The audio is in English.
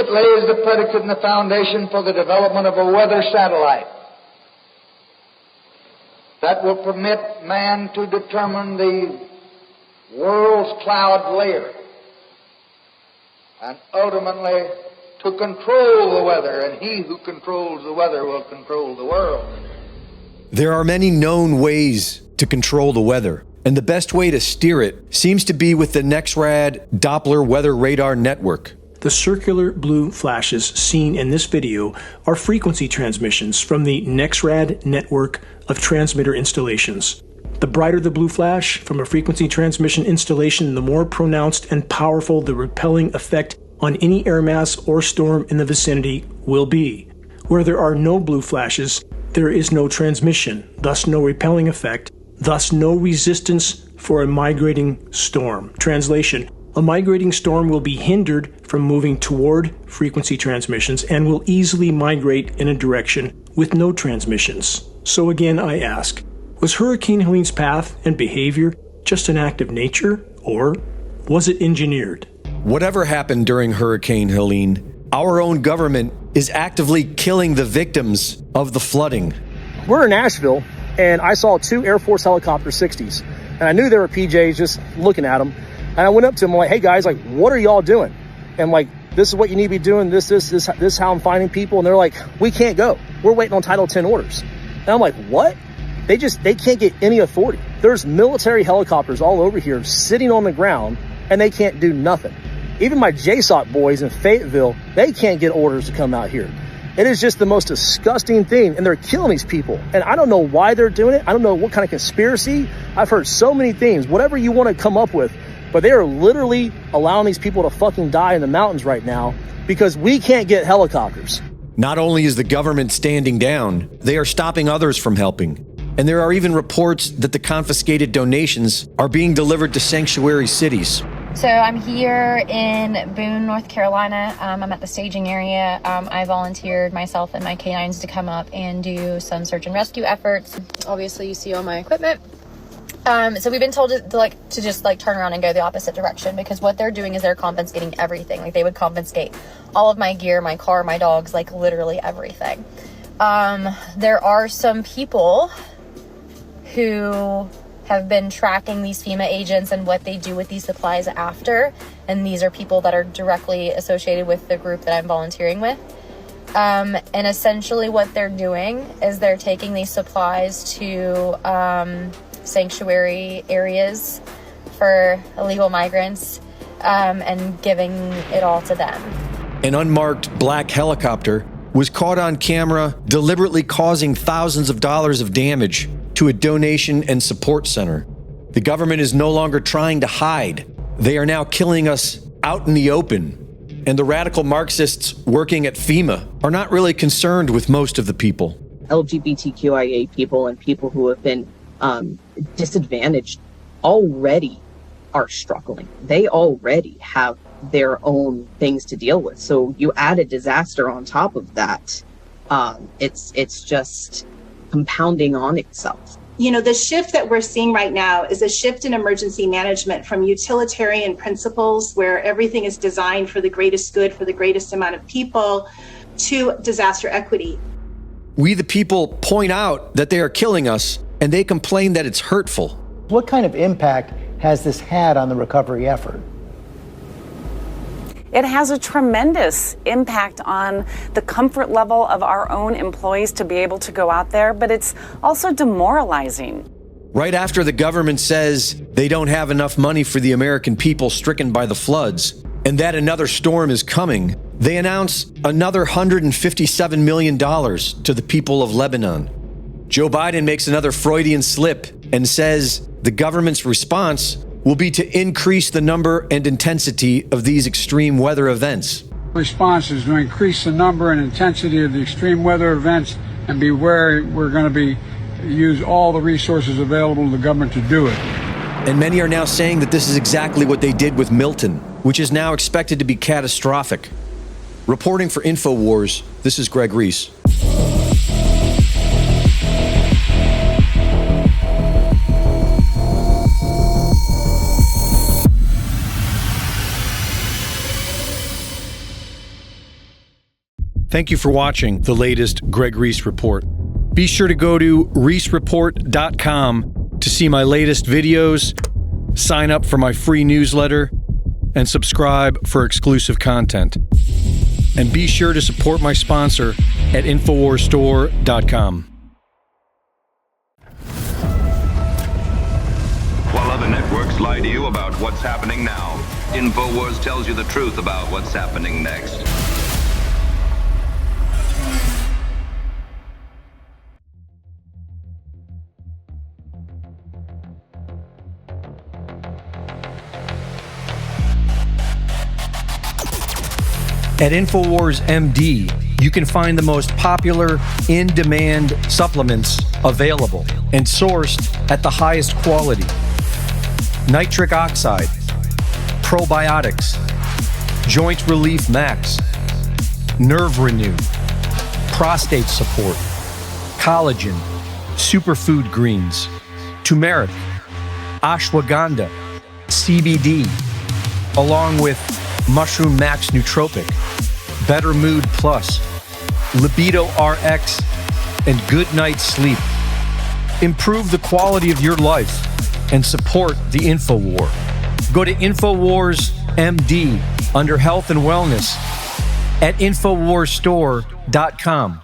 It lays the predicate and the foundation for the development of a weather satellite that will permit man to determine the world's cloud layer and ultimately to control the weather, and he who controls the weather will control the world. There are many known ways to control the weather, and the best way to steer it seems to be with the NEXRAD Doppler Weather Radar Network. The circular blue flashes seen in this video are frequency transmissions from the NEXRAD network of transmitter installations. The brighter the blue flash from a frequency transmission installation, the more pronounced and powerful the repelling effect on any air mass or storm in the vicinity will be. Where there are no blue flashes, there is no transmission, thus no repelling effect, thus no resistance for a migrating storm. Translation: a migrating storm will be hindered from moving toward frequency transmissions and will easily migrate in a direction with no transmissions. So again, I ask, was Hurricane Helene's path and behavior just an act of nature, or was it engineered? Whatever happened during Hurricane Helene, our own government is actively killing the victims of the flooding. We're in Nashville, and I saw 2 Air Force helicopter 60s, and I knew they were PJs just looking at them. And I went up to them, like, hey guys, like, what are y'all doing? And like, this is what you need to be doing. This is how I'm finding people. And they're like, we can't go. We're waiting on Title 10 orders. And I'm like, what? They can't get any authority. There's military helicopters all over here sitting on the ground, and they can't do nothing. Even my JSOC boys in Fayetteville, they can't get orders to come out here. It is just the most disgusting thing, and they're killing these people. And I don't know why they're doing it. I don't know what kind of conspiracy. I've heard so many things, whatever you want to come up with. But they are literally allowing these people to fucking die in the mountains right now because we can't get helicopters. Not only is the government standing down, they are stopping others from helping. And there are even reports that the confiscated donations are being delivered to sanctuary cities. So I'm here in Boone, North Carolina. I'm at the staging area. I volunteered myself and my canines to come up and do some search and rescue efforts. Obviously, you see all my equipment. So we've been told to just turn around and go the opposite direction, because what they're doing is they're confiscating everything. Like, they would confiscate all of my gear, my car, my dogs, like literally everything. There are some people who have been tracking these FEMA agents and what they do with these supplies after. And these are people that are directly associated with the group that I'm volunteering with. And essentially what they're doing is they're taking these supplies to sanctuary areas for illegal migrants and giving it all to them. An unmarked black helicopter was caught on camera deliberately causing thousands of dollars of damage to a donation and support center. The government is no longer trying to hide. They are now killing us out in the open. And the radical Marxists working at FEMA are not really concerned with most of the people. LGBTQIA people and people who have been disadvantaged already are struggling. They already have their own things to deal with. So you add a disaster on top of that, it's just compounding on itself. You know, the shift that we're seeing right now is a shift in emergency management from utilitarian principles where everything is designed for the greatest good for the greatest amount of people to disaster equity. We the people point out that they are killing us, and they complain that it's hurtful. What kind of impact has this had on the recovery effort? It has a tremendous impact on the comfort level of our own employees to be able to go out there, but it's also demoralizing. Right after the government says they don't have enough money for the American people stricken by the floods, and that another storm is coming, they announce another $157 million to the people of Lebanon. Joe Biden makes another Freudian slip and says the government's response will be to increase the number and intensity of these extreme weather events. Response is to increase the number and intensity of the extreme weather events and be where we're going to use all the resources available to the government to do it. And many are now saying that this is exactly what they did with Milton, which is now expected to be catastrophic. Reporting for InfoWars, this is Greg Reese. Thank you for watching the latest Greg Reese Report. Be sure to go to reesereport.com to see my latest videos, sign up for my free newsletter, and subscribe for exclusive content. And be sure to support my sponsor at InfoWarsStore.com. While other networks lie to you about what's happening now, InfoWars tells you the truth about what's happening next. At InfoWars MD, you can find the most popular in-demand supplements available and sourced at the highest quality. Nitric oxide, probiotics, joint relief max, nerve renew, prostate support, collagen, superfood greens, turmeric, ashwagandha, CBD, along with Mushroom Max Nootropic, Better Mood Plus, Libido RX, and Good Night Sleep. Improve the quality of your life and support the InfoWar. Go to InfoWars MD under Health and Wellness at InfoWarsStore.com.